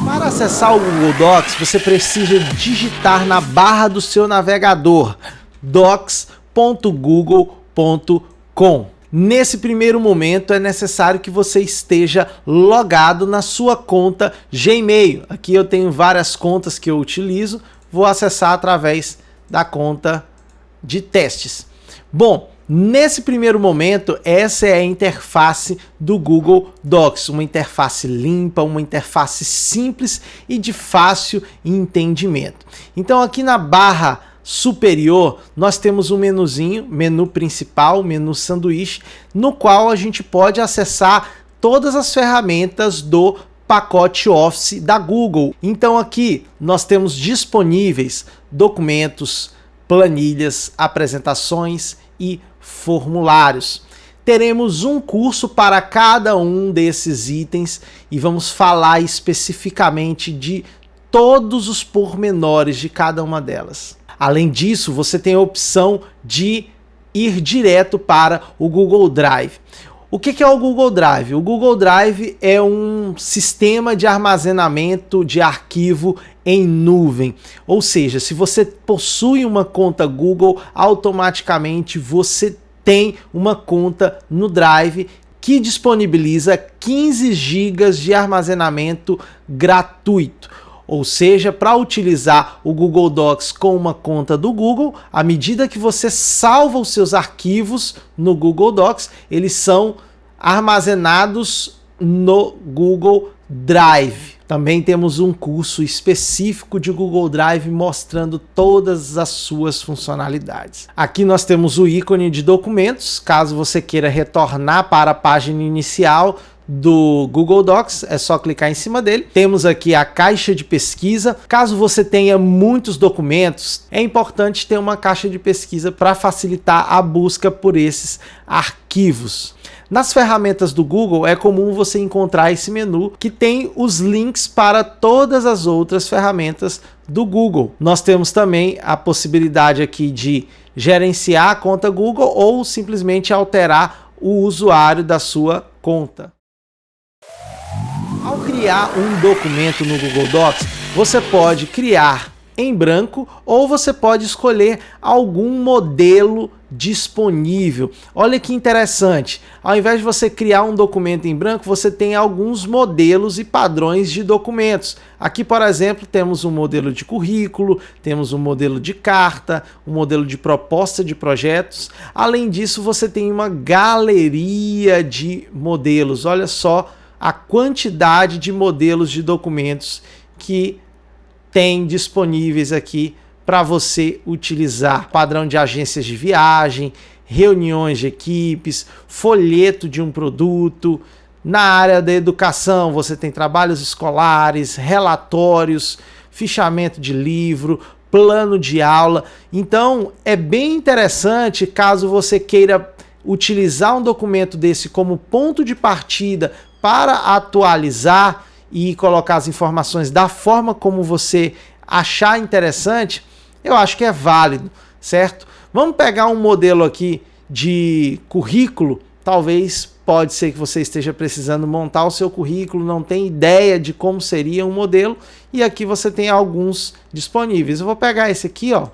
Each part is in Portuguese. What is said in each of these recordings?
Para acessar o Google Docs, você precisa digitar na barra do seu navegador docs.google.com. Nesse primeiro momento é necessário que você esteja logado na sua conta Gmail. Aqui eu tenho várias contas que eu utilizo, vou acessar através da conta de testes. Bom, nesse primeiro momento, essa é a interface do Google Docs, uma interface limpa, uma interface simples e de fácil entendimento. Então aqui na barra superior, nós temos um menuzinho, menu principal, menu sanduíche, no qual a gente pode acessar todas as ferramentas do pacote Office da Google. Então aqui nós temos disponíveis documentos, planilhas, apresentações e formulários. Teremos um curso para cada um desses itens e vamos falar especificamente de todos os pormenores de cada uma delas. Além disso, você tem a opção de ir direto para o Google Drive. O que é o Google Drive? O Google Drive é um sistema de armazenamento de arquivo em nuvem. Ou seja, se você possui uma conta Google, automaticamente você tem uma conta no Drive que disponibiliza 15 GB de armazenamento gratuito. Ou seja, para utilizar o Google Docs com uma conta do Google, à medida que você salva os seus arquivos no Google Docs, eles são armazenados no Google Drive. Também temos um curso específico de Google Drive mostrando todas as suas funcionalidades. Aqui nós temos o ícone de documentos, caso você queira retornar para a página inicial do Google Docs, é só clicar em cima dele. Temos aqui a caixa de pesquisa. Caso você tenha muitos documentos, é importante ter uma caixa de pesquisa para facilitar a busca por esses arquivos. Nas ferramentas do Google é comum você encontrar esse menu que tem os links para todas as outras ferramentas do Google. Nós temos também a possibilidade aqui de gerenciar a conta Google ou simplesmente alterar o usuário da sua conta. Ao criar um documento no Google Docs, você pode criar em branco ou você pode escolher algum modelo disponível. Olha que interessante, ao invés de você criar um documento em branco, você tem alguns modelos e padrões de documentos. Aqui, por exemplo, temos um modelo de currículo, temos um modelo de carta, um modelo de proposta de projetos. Além disso, você tem uma galeria de modelos. Olha só a quantidade de modelos de documentos que tem disponíveis aqui para você utilizar. Padrão de agências de viagem, reuniões de equipes, folheto de um produto. Na área da educação, você tem trabalhos escolares, relatórios, fichamento de livro, plano de aula. Então, é bem interessante caso você queira utilizar um documento desse como ponto de partida para atualizar e colocar as informações da forma como você achar interessante, eu acho que é válido, certo? Vamos pegar um modelo aqui de currículo. Talvez pode ser que você esteja precisando montar o seu currículo, não tem ideia de como seria um modelo, e aqui você tem alguns disponíveis. Eu vou pegar esse aqui, ó,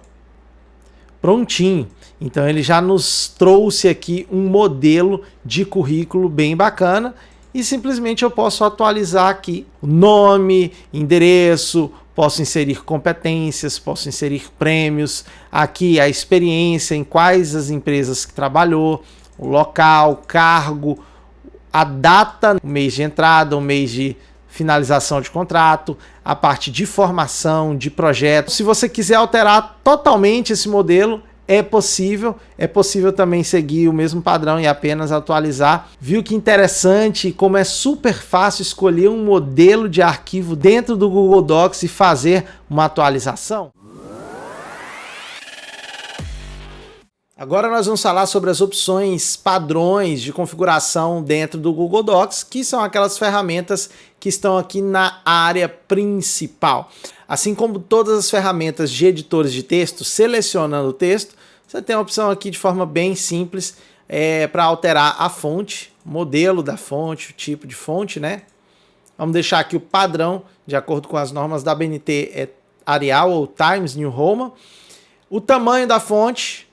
prontinho. Então ele já nos trouxe aqui um modelo de currículo bem bacana e simplesmente eu posso atualizar aqui o nome, endereço, posso inserir competências, posso inserir prêmios, aqui a experiência, em quais as empresas que trabalhou, o local, cargo, a data, o mês de entrada, o mês de finalização de contrato, a parte de formação, de projeto. Se você quiser alterar totalmente esse modelo, é possível também seguir o mesmo padrão e apenas atualizar. Viu que interessante como é super fácil escolher um modelo de arquivo dentro do Google Docs e fazer uma atualização? Agora nós vamos falar sobre as opções padrões de configuração dentro do Google Docs, que são aquelas ferramentas que estão aqui na área principal. Assim como todas as ferramentas de editores de texto, selecionando o texto, você tem a opção aqui de forma bem simples para alterar a fonte, o modelo da fonte, o tipo de fonte, né? Vamos deixar aqui o padrão, de acordo com as normas da BNT, é Arial ou Times New Roman. O tamanho da fonte,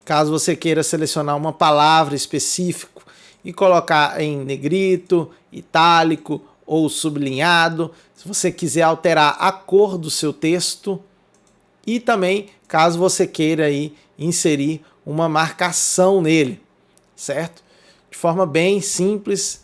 caso você queira selecionar uma palavra específica e colocar em negrito, itálico ou sublinhado, se você quiser alterar a cor do seu texto e também caso você queira aí inserir uma marcação nele, certo? De forma bem simples.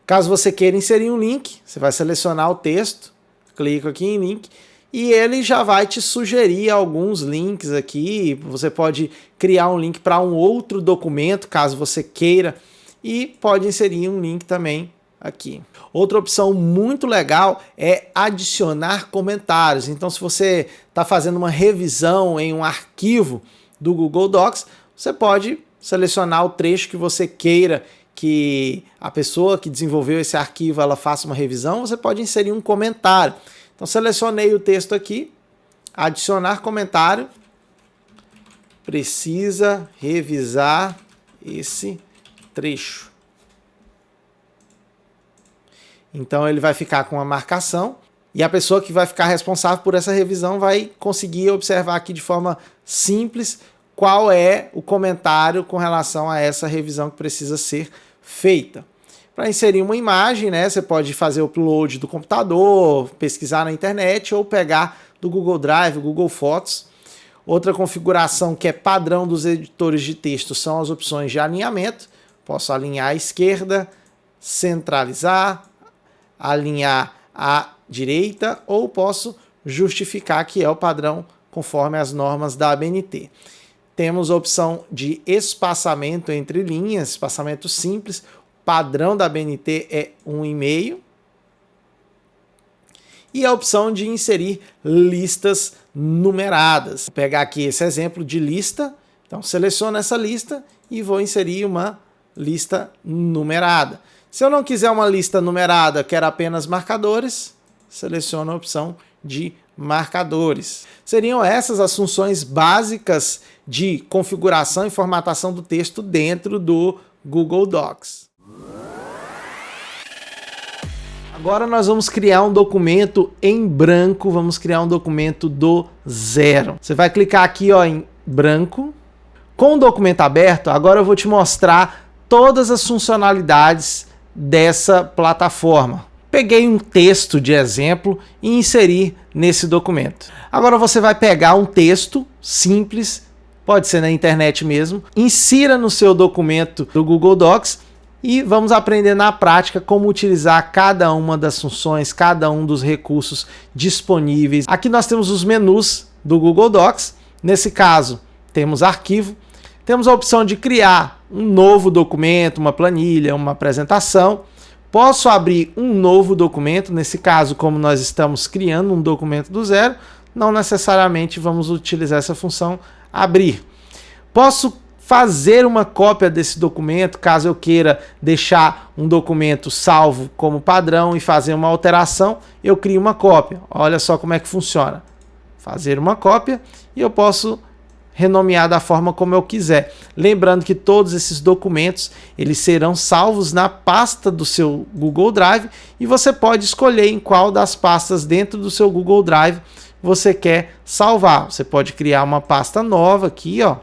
Caso você queira inserir um link, você vai selecionar o texto, clica aqui em link e ele já vai te sugerir alguns links aqui. Você pode criar um link para um outro documento, caso você queira, e pode inserir um link também aqui. Outra opção muito legal é adicionar comentários. Então, se você está fazendo uma revisão em um arquivo do Google Docs, você pode selecionar o trecho que você queira que a pessoa que desenvolveu esse arquivo ela faça uma revisão. Você pode inserir um comentário. Então, selecionei o texto aqui, adicionar comentário, precisa revisar esse trecho. Então, ele vai ficar com uma marcação e a pessoa que vai ficar responsável por essa revisão vai conseguir observar aqui de forma simples qual é o comentário com relação a essa revisão que precisa ser feita. Para inserir uma imagem, né, você pode fazer o upload do computador, pesquisar na internet ou pegar do Google Drive, Google Fotos. Outra configuração que é padrão dos editores de texto são as opções de alinhamento. Posso alinhar à esquerda, centralizar, alinhar à direita ou posso justificar que é o padrão conforme as normas da ABNT. Temos a opção de espaçamento entre linhas, espaçamento simples. Padrão da BNT é 1,5. E a opção de inserir listas numeradas. Vou pegar aqui esse exemplo de lista. Então, seleciono essa lista e vou inserir uma lista numerada. Se eu não quiser uma lista numerada, quero apenas marcadores, seleciono a opção de marcadores. Seriam essas as funções básicas de configuração e formatação do texto dentro do Google Docs. Agora nós vamos criar um documento em branco, vamos criar um documento do zero. Você vai clicar aqui ó, em branco. Com o documento aberto, agora eu vou te mostrar todas as funcionalidades dessa plataforma. Peguei um texto de exemplo e inseri nesse documento. Agora você vai pegar um texto simples, pode ser na internet mesmo, insira no seu documento do Google Docs e vamos aprender na prática como utilizar cada uma das funções, cada um dos recursos disponíveis. Aqui nós temos os menus do Google Docs. Nesse caso, temos arquivo. Temos a opção de criar um novo documento, uma planilha, uma apresentação. Posso abrir um novo documento. Nesse caso, como nós estamos criando um documento do zero, não necessariamente vamos utilizar essa função abrir. Posso fazer uma cópia desse documento, caso eu queira deixar um documento salvo como padrão e fazer uma alteração, eu crio uma cópia. Olha só como é que funciona. Fazer uma cópia e eu posso renomear da forma como eu quiser. Lembrando que todos esses documentos eles serão salvos na pasta do seu Google Drive e você pode escolher em qual das pastas dentro do seu Google Drive você quer salvar. Você pode criar uma pasta nova aqui, ó.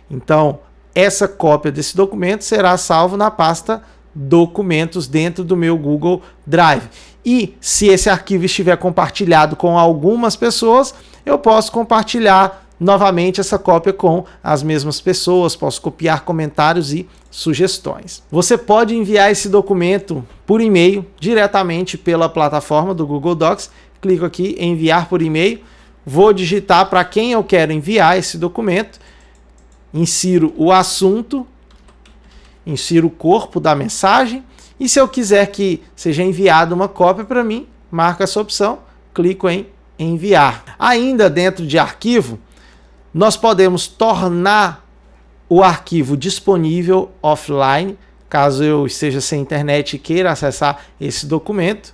Então, essa cópia desse documento será salvo na pasta documentos dentro do meu Google Drive. E se esse arquivo estiver compartilhado com algumas pessoas, eu posso compartilhar novamente essa cópia com as mesmas pessoas, posso copiar comentários e sugestões. Você pode enviar esse documento por e-mail diretamente pela plataforma do Google Docs. Clico aqui em enviar por e-mail, vou digitar para quem eu quero enviar esse documento, insiro o assunto, insiro o corpo da mensagem e se eu quiser que seja enviada uma cópia para mim, marco essa opção, clico em enviar. Ainda dentro de arquivo, nós podemos tornar o arquivo disponível offline, caso eu esteja sem internet e queira acessar esse documento.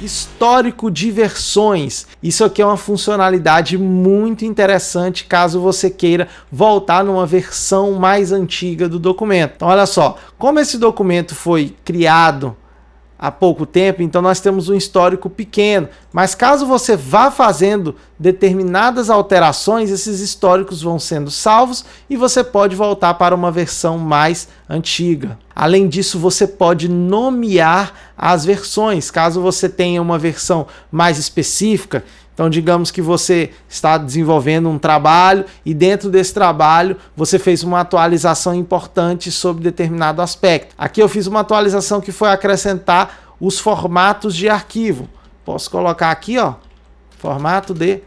Histórico de versões. Isso aqui é uma funcionalidade muito interessante caso você queira voltar numa versão mais antiga do documento. Então, olha só, como esse documento foi criado há pouco tempo, então nós temos um histórico pequeno, mas caso você vá fazendo determinadas alterações, esses históricos vão sendo salvos e você pode voltar para uma versão mais antiga. Além disso, você pode nomear as versões, caso você tenha uma versão mais específica. Então, digamos que você está desenvolvendo um trabalho e dentro desse trabalho você fez uma atualização importante sobre determinado aspecto. Aqui eu fiz uma atualização que foi acrescentar os formatos de arquivo. Posso colocar aqui, ó, formato de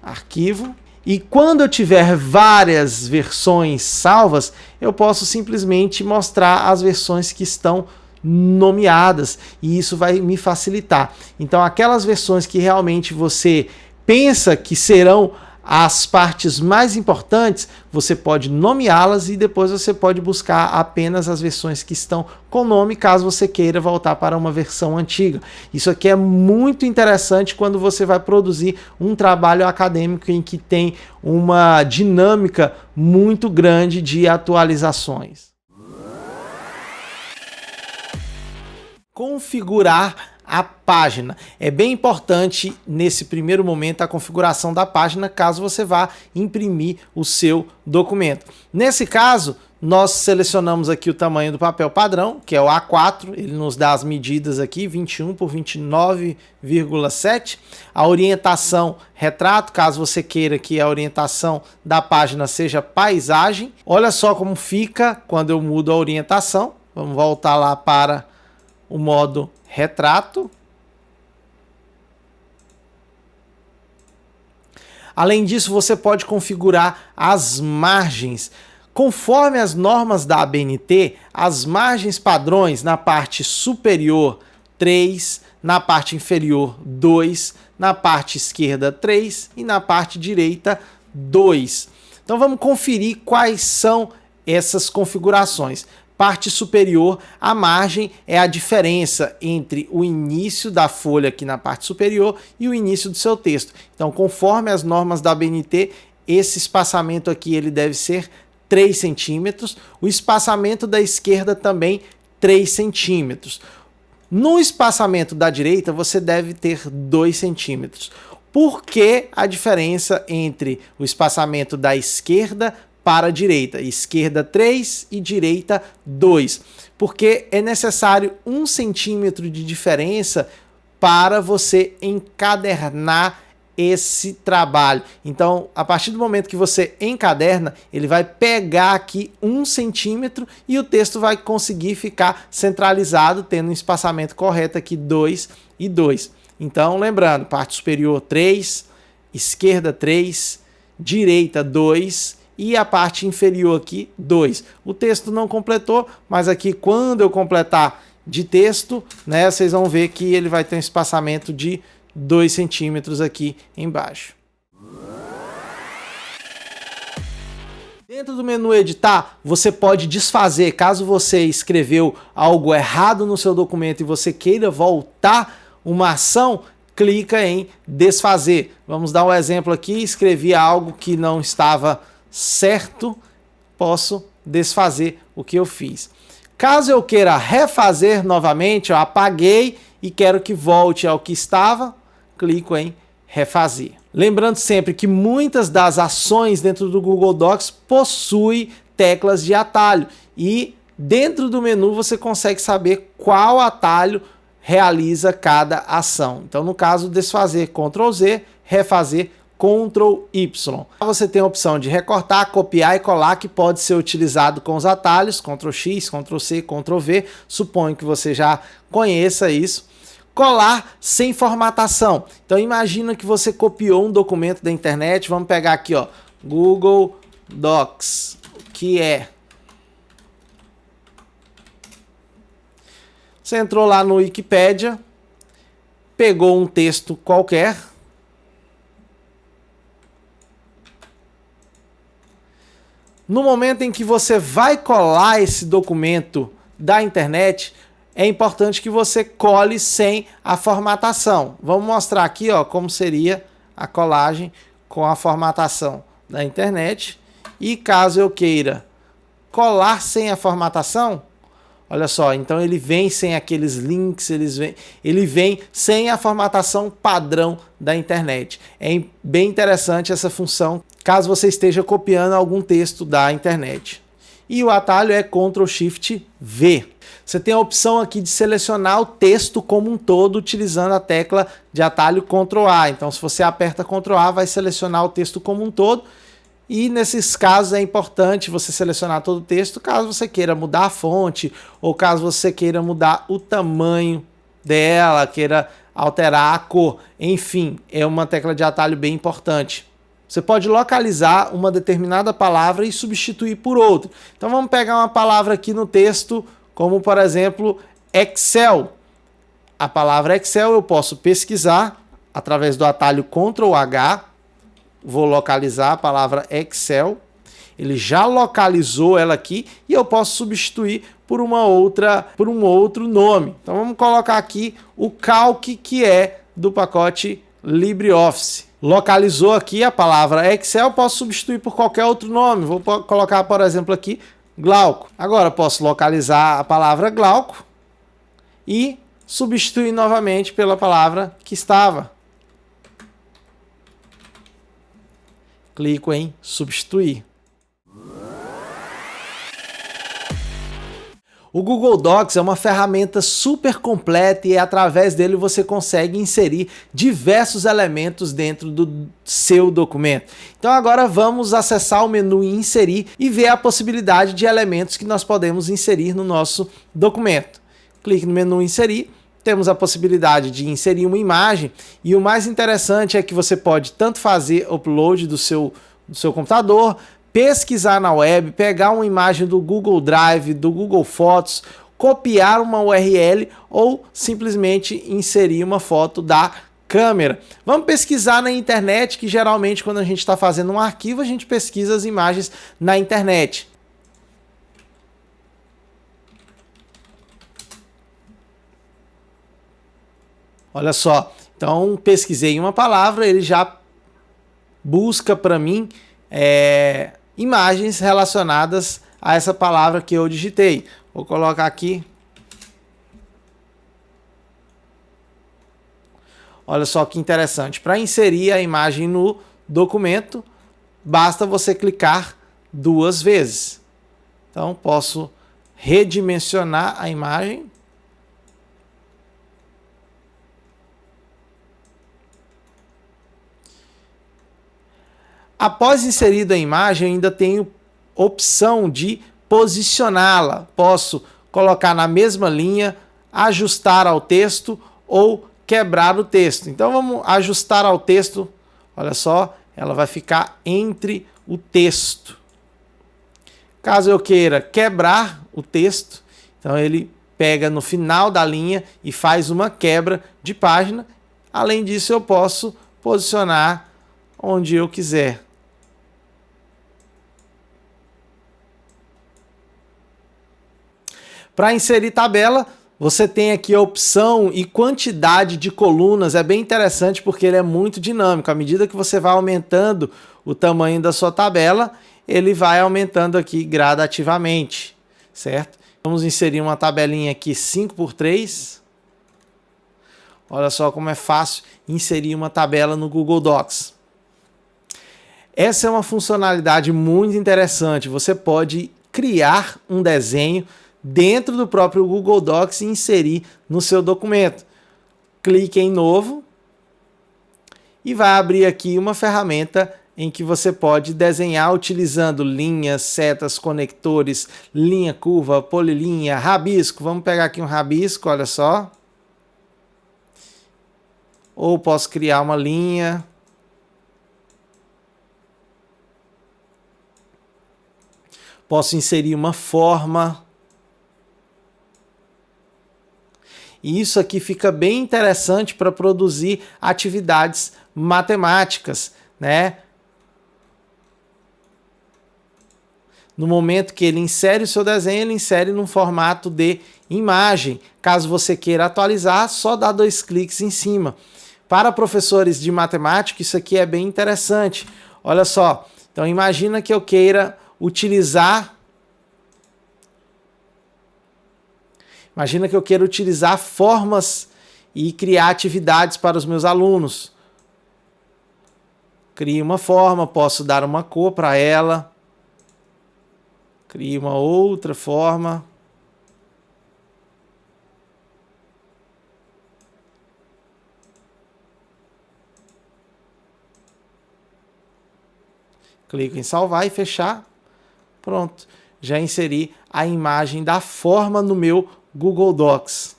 arquivo. E quando eu tiver várias versões salvas, eu posso simplesmente mostrar as versões que estão nomeadas e isso vai me facilitar. Então, aquelas versões que realmente você pensa que serão as partes mais importantes, você pode nomeá-las e depois você pode buscar apenas as versões que estão com nome, caso você queira voltar para uma versão antiga. Isso aqui é muito interessante quando você vai produzir um trabalho acadêmico em que tem uma dinâmica muito grande de atualizações. Configurar a página. É bem importante nesse primeiro momento a configuração da página, caso você vá imprimir o seu documento. Nesse caso, nós selecionamos aqui o tamanho do papel padrão, que é o A4, ele nos dá as medidas aqui, 21 por 29,7. A orientação retrato, caso você queira que a orientação da página seja paisagem. Olha só como fica quando eu mudo a orientação. Vamos voltar lá para o modo retrato. Além disso, você pode configurar as margens. Conforme as normas da ABNT, as margens padrões na parte superior 3, na parte inferior 2, na parte esquerda 3 e na parte direita 2. Então vamos conferir quais são essas configurações. Parte superior, a margem é a diferença entre o início da folha aqui na parte superior e o início do seu texto. Então, conforme as normas da ABNT, esse espaçamento aqui ele deve ser 3 centímetros. O espaçamento da esquerda também 3 centímetros. No espaçamento da direita, você deve ter 2 centímetros. Por que a diferença entre o espaçamento da esquerda para a direita? Esquerda 3 e direita 2. Porque é necessário 1 centímetro de diferença para você encadernar esse trabalho. Então, a partir do momento que você encaderna, ele vai pegar aqui 1 centímetro e o texto vai conseguir ficar centralizado, tendo um espaçamento correto aqui 2 e 2. Então, lembrando, parte superior 3, esquerda 3, direita 2 e a parte inferior aqui 2. O texto não completou, mas aqui quando eu completar de texto, né, vocês vão ver que ele vai ter um espaçamento de 2 centímetros aqui embaixo. Dentro do menu editar, você pode desfazer. Caso você escreveu algo errado no seu documento e você queira voltar uma ação, clica em desfazer. Vamos dar um exemplo aqui. Escrevi algo que não estava certo, posso desfazer o que eu fiz. Caso eu queira refazer novamente, eu apaguei e quero que volte ao que estava, clico em refazer. Lembrando sempre que muitas das ações dentro do Google Docs possuem teclas de atalho e dentro do menu você consegue saber qual atalho realiza cada ação. Então, no caso, desfazer, Ctrl Z, refazer, Ctrl Y. Você tem a opção de recortar, copiar e colar, que pode ser utilizado com os atalhos, Ctrl X, Ctrl C, Ctrl V. Suponho que você já conheça isso. Colar sem formatação. Então imagina que você copiou um documento da internet. Vamos pegar aqui, ó, Google Docs, que é... Você entrou lá no Wikipedia, pegou um texto qualquer, no momento em que você vai colar esse documento da internet, é importante que você cole sem a formatação. Vamos mostrar aqui, ó, como seria a colagem com a formatação da internet. E caso eu queira colar sem a formatação, olha só, então ele vem sem aqueles links, ele vem sem a formatação padrão da internet. É bem interessante essa função, caso você esteja copiando algum texto da internet. E o atalho é Ctrl+Shift+V. Você tem a opção aqui de selecionar o texto como um todo utilizando a tecla de atalho Ctrl+A. Então, se você aperta Ctrl+A, vai selecionar o texto como um todo. E nesses casos é importante você selecionar todo o texto, caso você queira mudar a fonte, ou caso você queira mudar o tamanho dela, queira alterar a cor. Enfim, é uma tecla de atalho bem importante. Você pode localizar uma determinada palavra e substituir por outra. Então vamos pegar uma palavra aqui no texto, como por exemplo, Excel. A palavra Excel eu posso pesquisar através do atalho Ctrl+H. Vou localizar a palavra Excel. Ele já localizou ela aqui e eu posso substituir por um outro nome. Então vamos colocar aqui o Calc, que é do pacote LibreOffice. Localizou aqui a palavra Excel, posso substituir por qualquer outro nome. Vou colocar, por exemplo, aqui Glauco. Agora posso localizar a palavra Glauco e substituir novamente pela palavra que estava. Clico em substituir. O Google Docs é uma ferramenta super completa e através dele você consegue inserir diversos elementos dentro do seu documento. Então agora vamos acessar o menu Inserir e ver a possibilidade de elementos que nós podemos inserir no nosso documento. Clique no menu Inserir, temos a possibilidade de inserir uma imagem e o mais interessante é que você pode tanto fazer upload do seu computador, pesquisar na web, pegar uma imagem do Google Drive, do Google Fotos, copiar uma URL ou simplesmente inserir uma foto da câmera. Vamos pesquisar na internet, que geralmente quando a gente está fazendo um arquivo, a gente pesquisa as imagens na internet. Olha só, então pesquisei uma palavra, ele já busca para mim imagens relacionadas a essa palavra que eu digitei. Vou colocar aqui. Olha só que interessante. Para inserir a imagem no documento, basta você clicar 2 vezes. Então, posso redimensionar a imagem. Após inserida a imagem, ainda tenho opção de posicioná-la. Posso colocar na mesma linha, ajustar ao texto ou quebrar o texto. Então vamos ajustar ao texto. Olha só, ela vai ficar entre o texto. Caso eu queira quebrar o texto, então ele pega no final da linha e faz uma quebra de página. Além disso, eu posso posicionar onde eu quiser. Para inserir tabela, você tem aqui a opção e quantidade de colunas. É bem interessante porque ele é muito dinâmico. À medida que você vai aumentando o tamanho da sua tabela, ele vai aumentando aqui gradativamente, certo? Vamos inserir uma tabelinha aqui 5x3. Olha só como é fácil inserir uma tabela no Google Docs. Essa é uma funcionalidade muito interessante. Você pode criar um desenho dentro do próprio Google Docs e inserir no seu documento. Clique em novo e vai abrir aqui uma ferramenta em que você pode desenhar utilizando linhas, setas, conectores, linha curva, polilinha, rabisco. Vamos pegar aqui um rabisco, olha só. Ou posso criar uma linha. Posso inserir uma forma. E isso aqui fica bem interessante para produzir atividades matemáticas, né? No momento que ele insere o seu desenho, ele insere num formato de imagem. Caso você queira atualizar, só dá 2 cliques em cima. Para professores de matemática, isso aqui é bem interessante. Olha só, então imagina que eu queira utilizar formas e criar atividades para os meus alunos. Crio uma forma, posso dar uma cor para ela. Crio uma outra forma. Clico em salvar e fechar. Pronto. Já inseri a imagem da forma no meu Google Docs.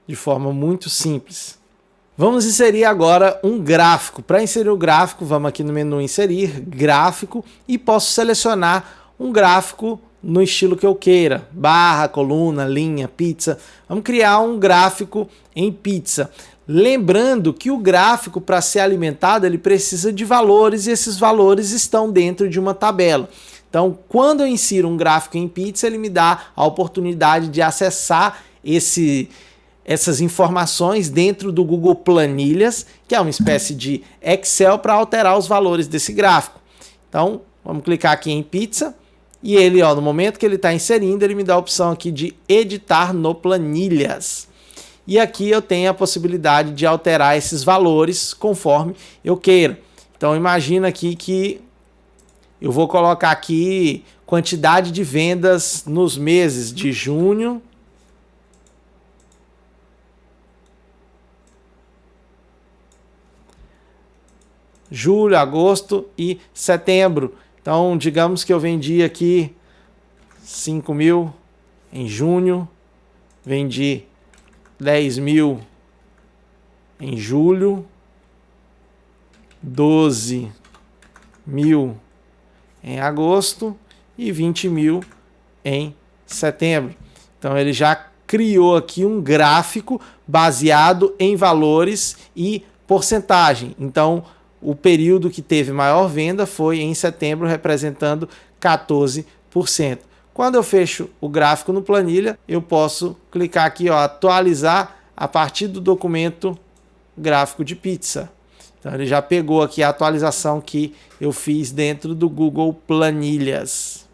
De forma muito simples. Vamos inserir agora um gráfico. Para inserir o gráfico, vamos aqui no menu inserir, gráfico, e posso selecionar um gráfico no estilo que eu queira. Barra, coluna, linha, pizza. Vamos criar um gráfico em pizza. Lembrando que o gráfico, para ser alimentado, ele precisa de valores e esses valores estão dentro de uma tabela. Então, quando eu insiro um gráfico em pizza, ele me dá a oportunidade de acessar essas informações dentro do Google Planilhas, que é uma espécie de Excel para alterar os valores desse gráfico. Então, vamos clicar aqui em pizza e ele, no momento que ele está inserindo, ele me dá a opção aqui de editar no Planilhas. E aqui eu tenho a possibilidade de alterar esses valores conforme eu queira. Então imagina aqui que eu vou colocar aqui quantidade de vendas nos meses de junho, julho, agosto e setembro. Então digamos que eu vendi aqui 5 mil em junho, vendi 10 mil em julho, 12 mil em agosto e 20 mil em setembro. Então ele já criou aqui um gráfico baseado em valores e porcentagem. Então o período que teve maior venda foi em setembro, representando 14%. Quando eu fecho o gráfico no planilha, eu posso clicar aqui, atualizar a partir do documento gráfico de pizza. Então ele já pegou aqui a atualização que eu fiz dentro do Google Planilhas.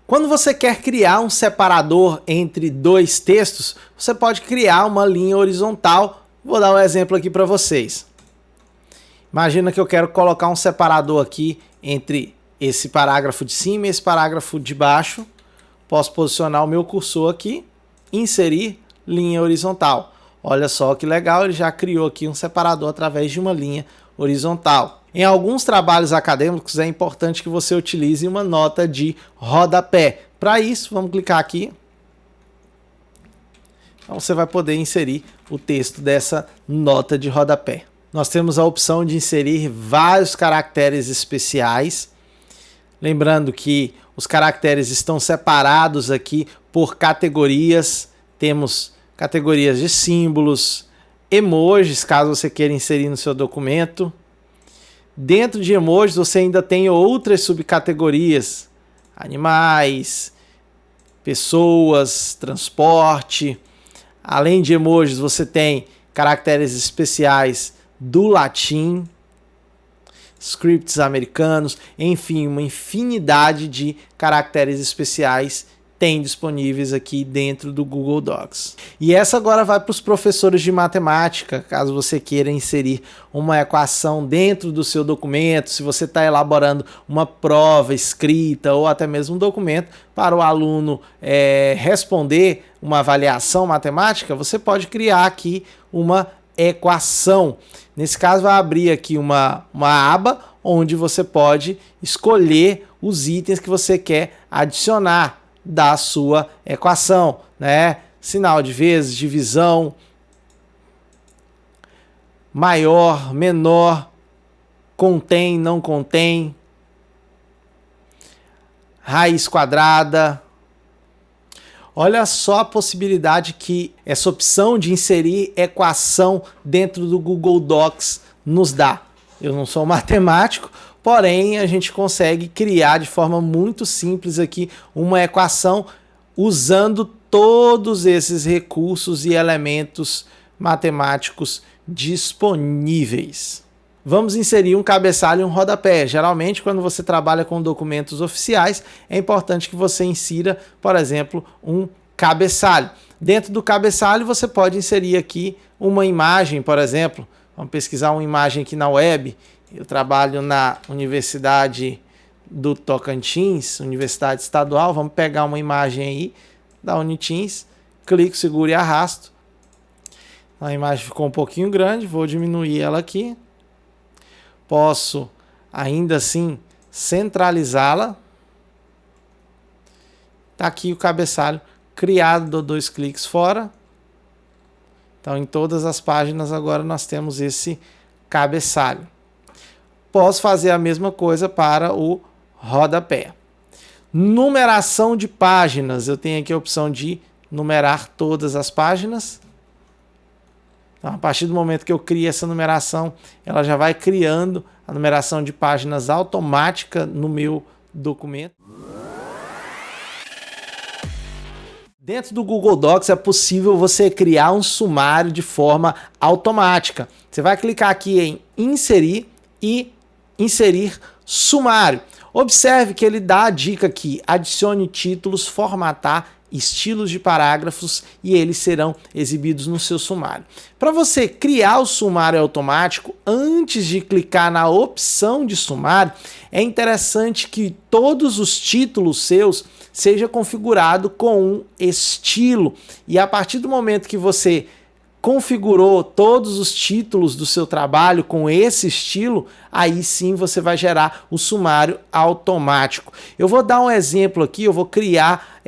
Quando você quer criar um separador entre 2 textos, você pode criar uma linha horizontal. Vou dar um exemplo aqui para vocês. Imagina que eu quero colocar um separador aqui entre esse parágrafo de cima e esse parágrafo de baixo. Posso posicionar o meu cursor aqui, inserir linha horizontal. Olha só que legal, ele já criou aqui um separador através de uma linha horizontal. Em alguns trabalhos acadêmicos é importante que você utilize uma nota de rodapé. Para isso, vamos clicar aqui. Então você vai poder inserir o texto dessa nota de rodapé. Nós temos a opção de inserir vários caracteres especiais. Lembrando que os caracteres estão separados aqui por categorias. Temos categorias de símbolos, emojis, caso você queira inserir no seu documento. Dentro de emojis você ainda tem outras subcategorias: animais, pessoas, transporte. Além de emojis, você tem caracteres especiais do latim, scripts americanos, enfim, uma infinidade de caracteres especiais tem disponíveis aqui dentro do Google Docs. E essa agora vai para os professores de matemática, caso você queira inserir uma equação dentro do seu documento, se você está elaborando uma prova escrita ou até mesmo um documento para o aluno responder uma avaliação matemática, você pode criar aqui uma equação. Nesse caso vai abrir aqui uma aba onde você pode escolher os itens que você quer adicionar da sua equação, né? Sinal de vezes, divisão, maior, menor, contém, não contém, raiz quadrada. Olha só a possibilidade que essa opção de inserir equação dentro do Google Docs nos dá. Eu não sou matemático, porém a gente consegue criar de forma muito simples aqui uma equação usando todos esses recursos e elementos matemáticos disponíveis. Vamos inserir um cabeçalho e um rodapé. Geralmente, quando você trabalha com documentos oficiais, é importante que você insira, por exemplo, um cabeçalho. Dentro do cabeçalho, você pode inserir aqui uma imagem, por exemplo. Vamos pesquisar uma imagem aqui na web. Eu trabalho na Universidade do Tocantins, Universidade Estadual. Vamos pegar uma imagem aí da Unitins. Clico, seguro e arrasto. A imagem ficou um pouquinho grande, vou diminuir ela aqui. Posso, ainda assim, centralizá-la. Está aqui o cabeçalho criado, dou 2 cliques fora. Então, em todas as páginas, agora nós temos esse cabeçalho. Posso fazer a mesma coisa para o rodapé. Numeração de páginas. Eu tenho aqui a opção de numerar todas as páginas. Então, a partir do momento que eu crio essa numeração, ela já vai criando a numeração de páginas automática no meu documento. Dentro do Google Docs é possível você criar um sumário de forma automática. Você vai clicar aqui em Inserir e Inserir Sumário. Observe que ele dá a dica aqui: adicione títulos, formatar, estilos de parágrafos e eles serão exibidos no seu sumário. Para você criar o sumário automático, antes de clicar na opção de sumário, é interessante que todos os títulos seus seja configurado com um estilo. E a partir do momento que você configurou todos os títulos do seu trabalho com esse estilo, aí sim você vai gerar o sumário automático. Eu vou dar um exemplo aqui, eu vou criar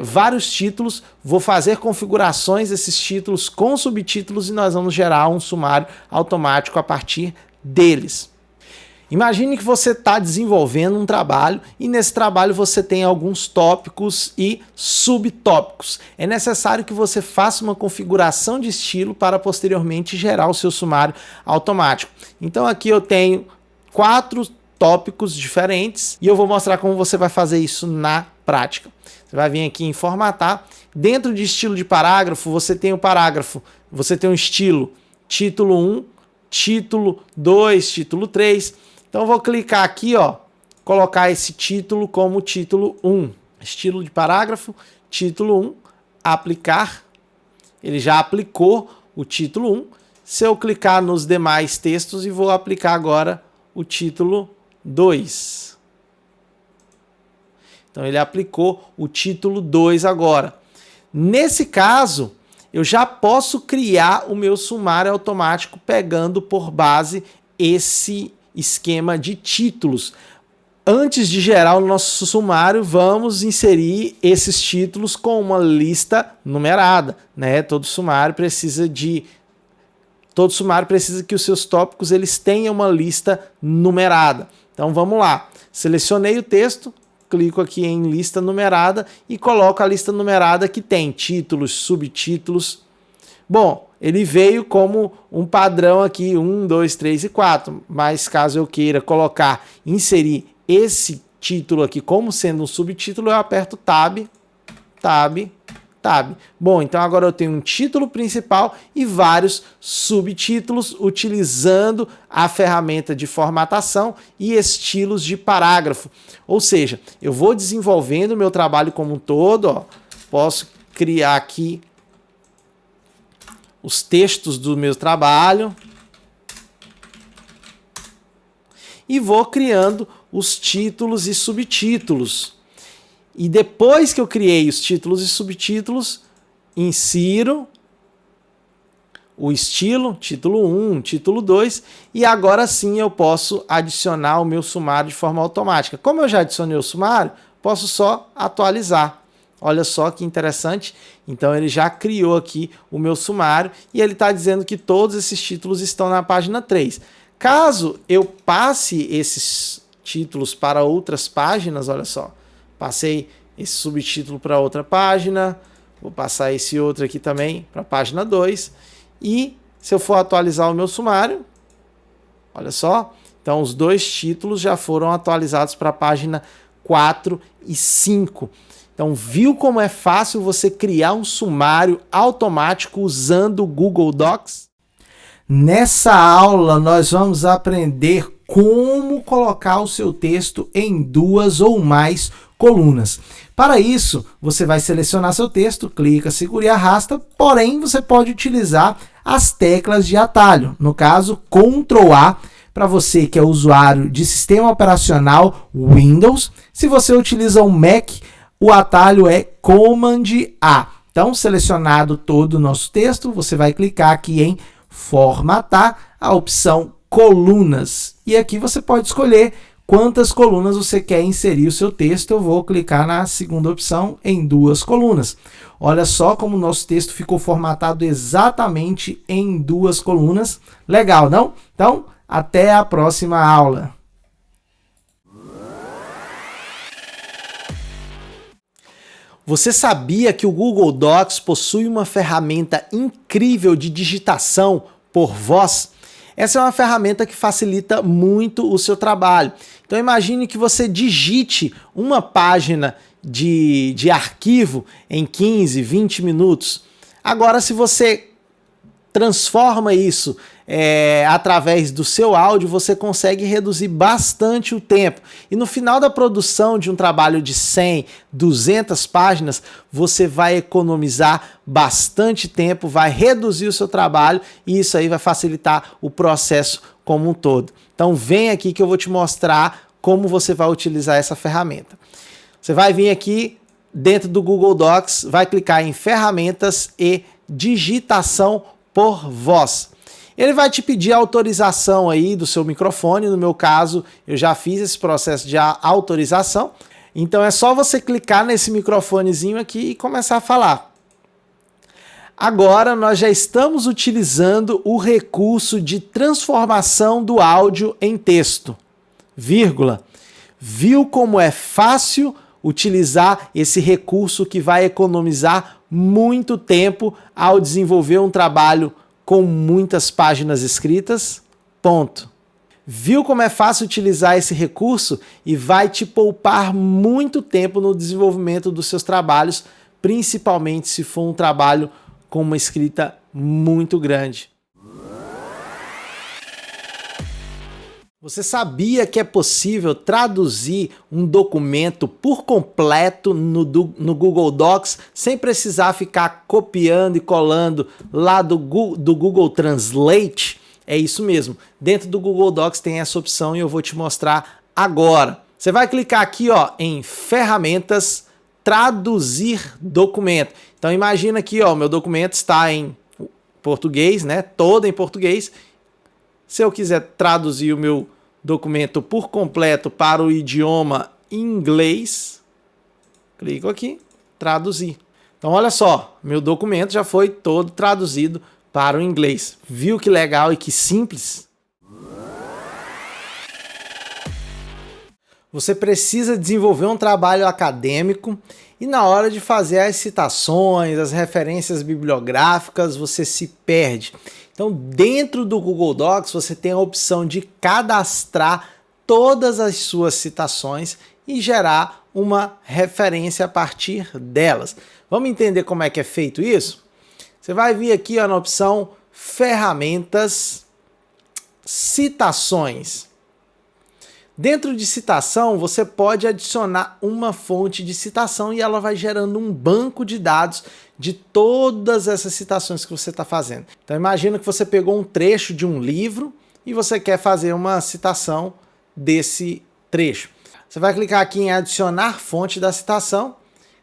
vários títulos, vou fazer configurações desses títulos com subtítulos e nós vamos gerar um sumário automático a partir deles. Imagine que você está desenvolvendo um trabalho e nesse trabalho você tem alguns tópicos e subtópicos. É necessário que você faça uma configuração de estilo para posteriormente gerar o seu sumário automático. Então aqui eu tenho 4 tópicos diferentes e eu vou mostrar como você vai fazer isso na prática. Você vai vir aqui em formatar. Dentro de estilo de parágrafo, você tem o parágrafo, você tem um estilo título 1, título 2, título 3. Então eu vou clicar aqui, ó, colocar esse título como título 1. Estilo de parágrafo, título 1, aplicar. Ele já aplicou o título 1. Se eu clicar nos demais textos e vou aplicar agora o título 2. Então ele aplicou o título 2 agora. Nesse caso, eu já posso criar o meu sumário automático pegando por base esse esquema de títulos. Antes de gerar o nosso sumário, vamos inserir esses títulos com uma lista numerada, né? Todo sumário precisa que os seus tópicos eles tenham uma lista numerada. Então vamos lá. Selecionei o texto, clico aqui em lista numerada e coloco a lista numerada que tem títulos, subtítulos. Bom, ele veio como um padrão aqui, 1, 2, 3 e 4, mas caso eu queira inserir esse título aqui como sendo um subtítulo, eu aperto Tab, Tab, Tab. Bom, então agora eu tenho um título principal e vários subtítulos utilizando a ferramenta de formatação e estilos de parágrafo. Ou seja, eu vou desenvolvendo o meu trabalho como um todo, ó. Posso criar aqui os textos do meu trabalho e vou criando os títulos e subtítulos. E depois que eu criei os títulos e subtítulos, insiro o estilo, título 1, título 2, e agora sim eu posso adicionar o meu sumário de forma automática. Como eu já adicionei o sumário, posso só atualizar. Olha só que interessante. Então ele já criou aqui o meu sumário e ele está dizendo que todos esses títulos estão na página 3. Caso eu passe esses títulos para outras páginas, olha só, passei esse subtítulo para outra página, vou passar esse outro aqui também para a página 2 e se eu for atualizar o meu sumário, olha só, Então, os dois títulos já foram atualizados para a página 4 e 5. Então, viu como é fácil você criar um sumário automático usando o Google Docs? Nessa aula, nós vamos aprender como colocar o seu texto em 2 ou mais colunas. Para isso, você vai selecionar seu texto, clica, segura e arrasta, porém, você pode utilizar as teclas de atalho. No caso, Ctrl A, para você que é usuário de sistema operacional Windows. Se você utiliza o Mac, o atalho é Command A. Então, selecionado todo o nosso texto, você vai clicar aqui em Formatar, a opção Colunas. E aqui você pode escolher quantas colunas você quer inserir o seu texto. Eu vou clicar na segunda opção, em 2 colunas. Olha só como o nosso texto ficou formatado exatamente em 2 colunas. Legal, não? Então, até a próxima aula. Você sabia que o Google Docs possui uma ferramenta incrível de digitação por voz? Essa é uma ferramenta que facilita muito o seu trabalho. Então imagine que você digite uma página de arquivo em 15, 20 minutos. Agora, se você transforma isso através do seu áudio, você consegue reduzir bastante o tempo. E no final da produção de um trabalho de 100, 200 páginas, você vai economizar bastante tempo, vai reduzir o seu trabalho e isso aí vai facilitar o processo como um todo. Então vem aqui que eu vou te mostrar como você vai utilizar essa ferramenta. Você vai vir aqui dentro do Google Docs, vai clicar em Ferramentas e Digitação por Voz. Ele vai te pedir a autorização aí do seu microfone. No meu caso, eu já fiz esse processo de autorização. Então é só você clicar nesse microfonezinho aqui e começar a falar. Agora nós já estamos utilizando o recurso de transformação do áudio em texto. Vírgula. Viu como é fácil utilizar esse recurso que vai economizar muito tempo ao desenvolver um trabalho com muitas páginas escritas? Ponto. Viu como é fácil utilizar esse recurso e vai te poupar muito tempo no desenvolvimento dos seus trabalhos, principalmente se for um trabalho com uma escrita muito grande. Você sabia que é possível traduzir um documento por completo no Google Docs sem precisar ficar copiando e colando lá do Google Translate? É isso mesmo. Dentro do Google Docs tem essa opção e eu vou te mostrar agora. Você vai clicar aqui ó, em Ferramentas, Traduzir Documento. Então imagina aqui, ó, meu documento está em português, né? Todo em português. Se eu quiser traduzir o meu documento por completo para o idioma inglês, clico aqui, traduzir. Então olha só, meu documento já foi todo traduzido para o inglês. Viu que legal e que simples? Você precisa desenvolver um trabalho acadêmico e na hora de fazer as citações, as referências bibliográficas, você se perde. Então, dentro do Google Docs, você tem a opção de cadastrar todas as suas citações e gerar uma referência a partir delas. Vamos entender como é que é feito isso? Você vai vir aqui ó, na opção Ferramentas, Citações. Dentro de citação, você pode adicionar uma fonte de citação e ela vai gerando um banco de dados de todas essas citações que você está fazendo. Então imagina que você pegou um trecho de um livro e você quer fazer uma citação desse trecho. Você vai clicar aqui em adicionar fonte da citação.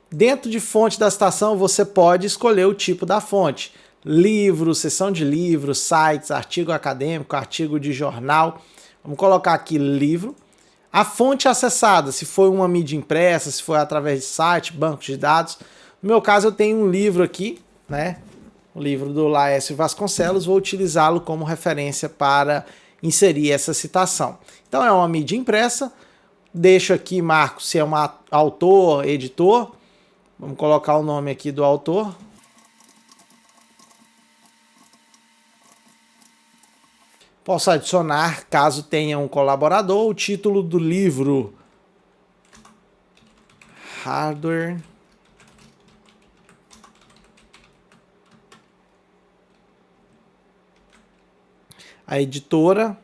Dentro de fonte da citação, você pode escolher o tipo da fonte. Livro, seção de livros, sites, artigo acadêmico, artigo de jornal. Vamos colocar aqui livro. A fonte acessada, se for uma mídia impressa, se for através de site, banco de dados. No meu caso, eu tenho um livro aqui, né? O livro do Laércio Vasconcelos, vou utilizá-lo como referência para inserir essa citação. Então, é uma mídia impressa. Deixo aqui, marco se é um autor, editor. Vamos colocar o nome aqui do autor. Posso adicionar, caso tenha um colaborador, o título do livro. Hardware. A editora.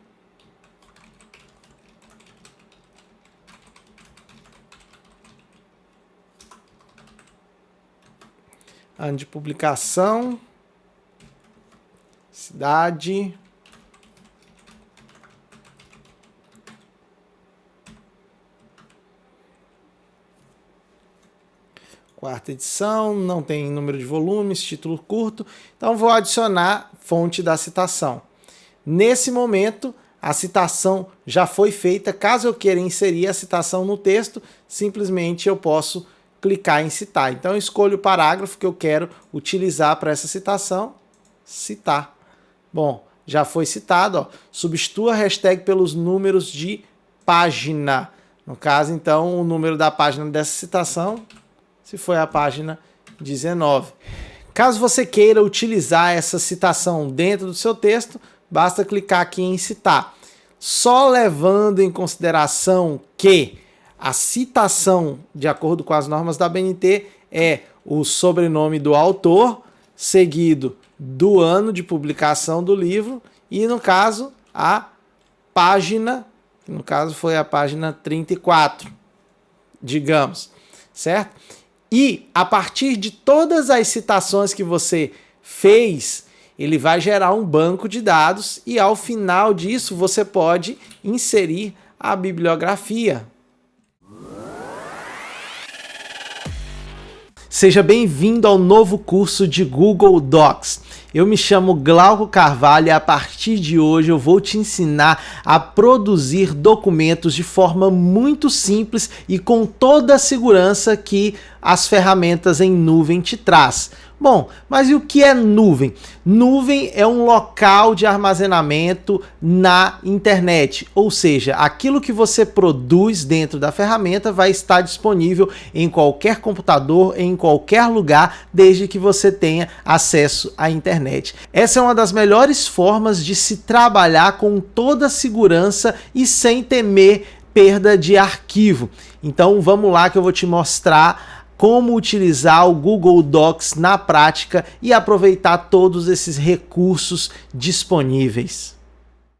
Ano de publicação. Cidade. Quarta edição, não tem número de volumes, título curto. Então vou adicionar fonte da citação. Nesse momento, a citação já foi feita. Caso eu queira inserir a citação no texto, simplesmente eu posso clicar em citar. Então eu escolho o parágrafo que eu quero utilizar para essa citação, citar. Bom, já foi citado, ó. Substitua a hashtag pelos números de página. No caso, então, o número da página dessa citação, se foi a página 19. Caso você queira utilizar essa citação dentro do seu texto, basta clicar aqui em citar. Só levando em consideração que a citação, de acordo com as normas da ABNT, é o sobrenome do autor, seguido do ano de publicação do livro e, no caso, a página, que no caso foi a página 34, digamos, certo? E a partir de todas as citações que você fez, ele vai gerar um banco de dados e ao final disso você pode inserir a bibliografia. Seja bem-vindo ao novo curso de Google Docs. Eu me chamo Glauco Carvalho e a partir de hoje eu vou te ensinar a produzir documentos de forma muito simples e com toda a segurança que as ferramentas em nuvem te traz. Bom, mas e o que é nuvem? Nuvem é um local de armazenamento na internet, ou seja, aquilo que você produz dentro da ferramenta vai estar disponível em qualquer computador, em qualquer lugar, desde que você tenha acesso à internet. Essa é uma das melhores formas de se trabalhar com toda a segurança e sem temer perda de arquivo. Então vamos lá que eu vou te mostrar como utilizar o Google Docs na prática e aproveitar todos esses recursos disponíveis.